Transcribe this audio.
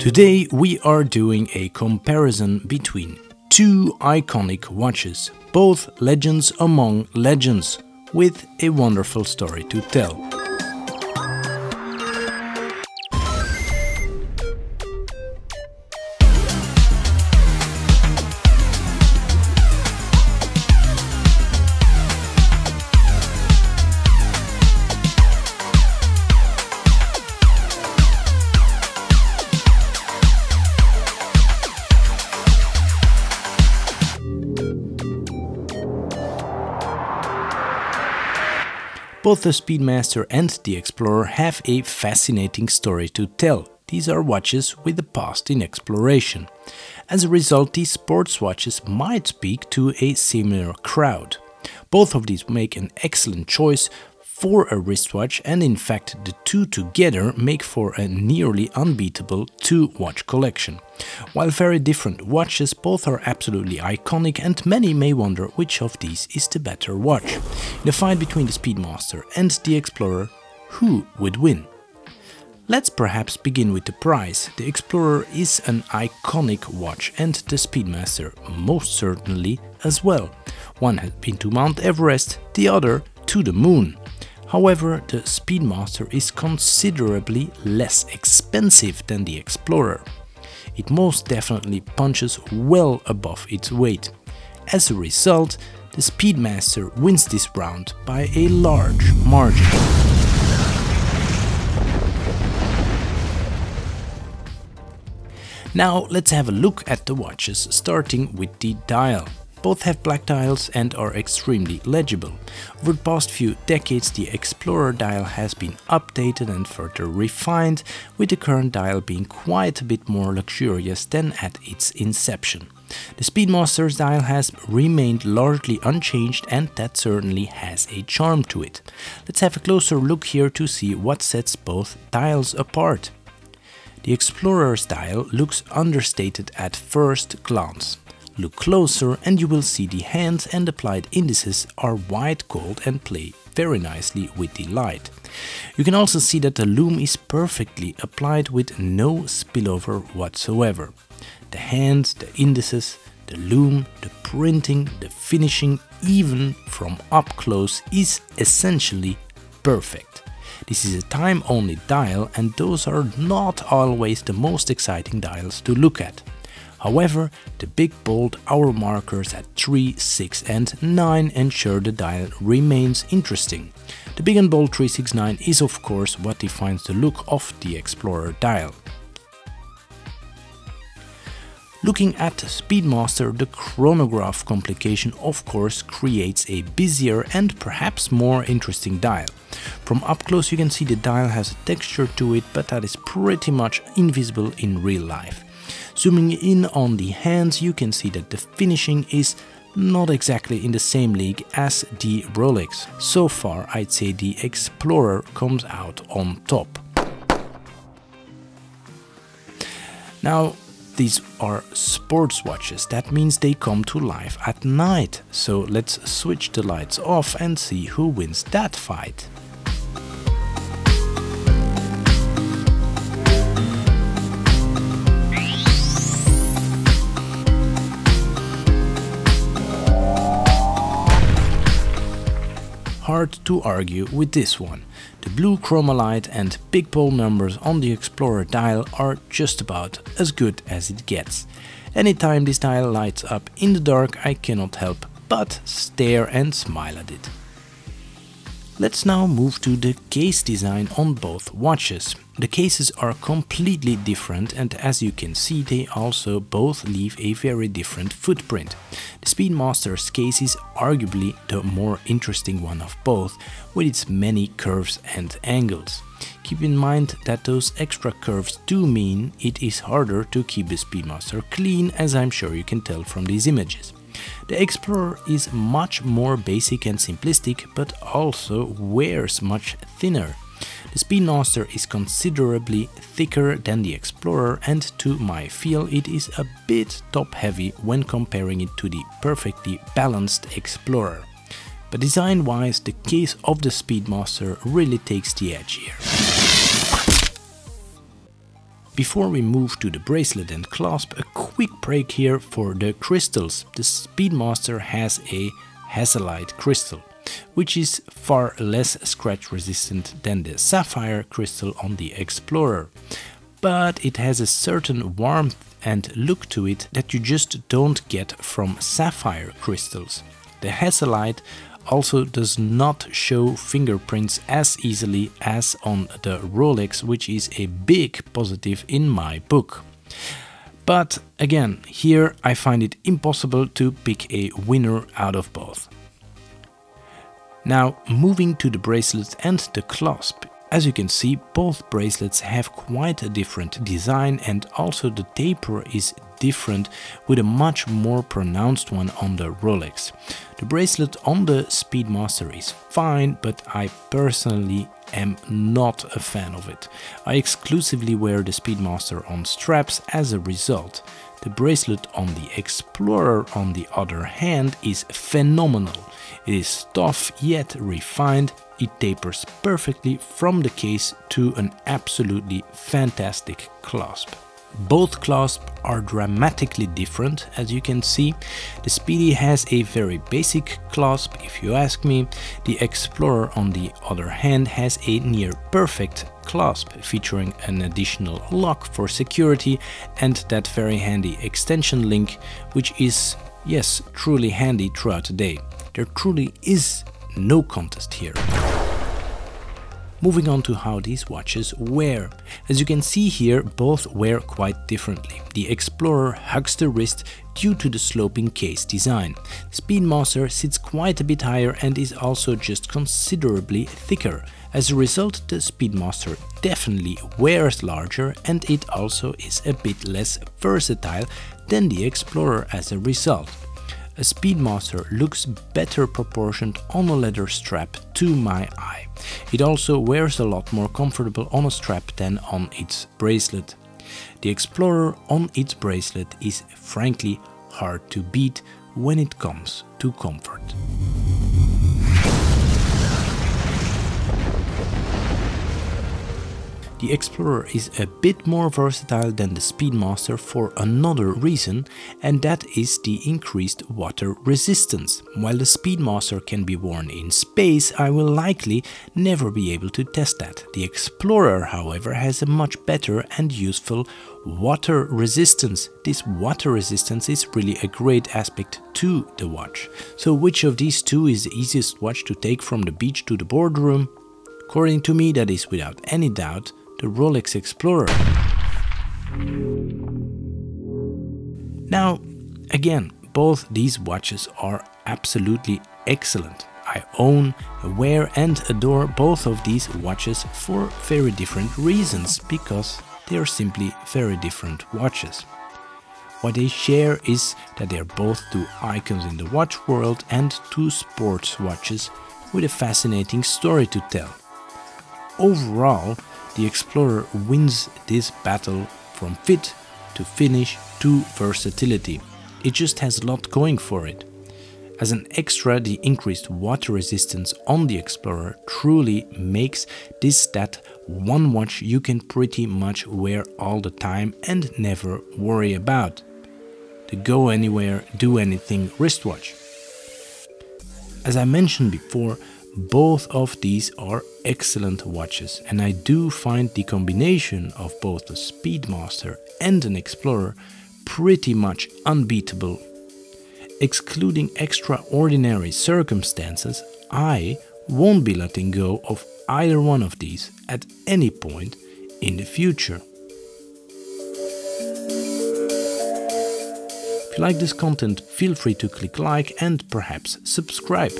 Today we are doing a comparison between two iconic watches, both legends among legends, with a wonderful story to tell. Both the Speedmaster and the Explorer have a fascinating story to tell. These are watches with a past in exploration. As a result, these sports watches might speak to a similar crowd. Both of these make an excellent choice for a wristwatch, and in fact the two together make for a nearly unbeatable two-watch collection. While very different watches, both are absolutely iconic, and many may wonder which of these is the better watch. In the fight between the Speedmaster and the Explorer, who would win? Let's perhaps begin with the price. The Explorer is an iconic watch, and the Speedmaster most certainly as well. One has been to Mount Everest, the other to the moon. However, the Speedmaster is considerably less expensive than the Explorer. It most definitely punches well above its weight. As a result, the Speedmaster wins this round by a large margin. Now let's have a look at the watches, starting with the dial. Both have black dials and are extremely legible. Over the past few decades, the Explorer dial has been updated and further refined, with the current dial being quite a bit more luxurious than at its inception. The Speedmaster's dial has remained largely unchanged, and that certainly has a charm to it. Let's have a closer look here to see what sets both dials apart. The Explorer's dial looks understated at first glance. Look closer and you will see the hands and applied indices are white gold and play very nicely with the light. You can also see that the loom is perfectly applied with no spillover whatsoever. The hands, the indices, the loom, the printing, the finishing, even from up close, is essentially perfect. This is a time-only dial, and those are not always the most exciting dials to look at. However, the big bold hour markers at 3, 6 and 9 ensure the dial remains interesting. The big and bold 369 is of course what defines the look of the Explorer dial. Looking at the Speedmaster, the chronograph complication of course creates a busier and perhaps more interesting dial. From up close you can see the dial has a texture to it, but that is pretty much invisible in real life. Zooming in on the hands, you can see that the finishing is not exactly in the same league as the Rolex. So far, I'd say the Explorer comes out on top. Now, these are sports watches. That means they come to life at night. So let's switch the lights off and see who wins that fight. Hard to argue with this one. The blue chromalite and big bold numbers on the Explorer dial are just about as good as it gets. Anytime this dial lights up in the dark, I cannot help but stare and smile at it. Let's now move to the case design on both watches. The cases are completely different, and as you can see they also both leave a very different footprint. The Speedmaster's case is arguably the more interesting one of both, with its many curves and angles. Keep in mind that those extra curves do mean it is harder to keep the Speedmaster clean, as I'm sure you can tell from these images. The Explorer is much more basic and simplistic, but also wears much thinner. The Speedmaster is considerably thicker than the Explorer, and to my feel it is a bit top heavy when comparing it to the perfectly balanced Explorer. But design wise, the case of the Speedmaster really takes the edge here. Before we move to the bracelet and clasp, a quick break here for the crystals. The Speedmaster has a Hazellite crystal, which is far less scratch resistant than the sapphire crystal on the Explorer. But it has a certain warmth and look to it that you just don't get from sapphire crystals. The Hazellite also does not show fingerprints as easily as on the Rolex, which is a big positive in my book. But again, here I find it impossible to pick a winner out of both. Now, moving to the bracelet and the clasp. As you can see, both bracelets have quite a different design, and also the taper is different, with a much more pronounced one on the Rolex. The bracelet on the Speedmaster is fine, but I personally am not a fan of it. I exclusively wear the Speedmaster on straps as a result. The bracelet on the Explorer, on the other hand, is phenomenal. It is tough yet refined. It tapers perfectly from the case to an absolutely fantastic clasp. Both clasps are dramatically different, as you can see. The Speedy has a very basic clasp, if you ask me. The Explorer, on the other hand, has a near perfect clasp, featuring an additional lock for security and that very handy extension link, which is, yes, truly handy throughout the day. There truly is no contest here. Moving on to how these watches wear. As you can see here, both wear quite differently. The Explorer hugs the wrist due to the sloping case design. Speedmaster sits quite a bit higher and is also just considerably thicker. As a result, the Speedmaster definitely wears larger, and it also is a bit less versatile than the Explorer as a result. A Speedmaster looks better proportioned on a leather strap to my eye. It also wears a lot more comfortable on a strap than on its bracelet. The Explorer on its bracelet is frankly hard to beat when it comes to comfort. The Explorer is a bit more versatile than the Speedmaster for another reason, and that is the increased water resistance. While the Speedmaster can be worn in space, I will likely never be able to test that. The Explorer, however, has a much better and useful water resistance. This water resistance is really a great aspect to the watch. So which of these two is the easiest watch to take from the beach to the boardroom? According to me, that is without any doubt the Rolex Explorer. Now, again, both these watches are absolutely excellent. I own, wear and adore both of these watches for very different reasons, because they are simply very different watches. What they share is that they are both two icons in the watch world and two sports watches with a fascinating story to tell. Overall, the Explorer wins this battle from fit to finish to versatility. It just has a lot going for it. As an extra, the increased water resistance on the Explorer truly makes this that one watch you can pretty much wear all the time and never worry about. The go anywhere, do anything wristwatch. As I mentioned before, both of these are excellent watches, and I do find the combination of both the Speedmaster and an Explorer pretty much unbeatable. Excluding extraordinary circumstances, I won't be letting go of either one of these at any point in the future. If you like this content, feel free to click like and perhaps subscribe.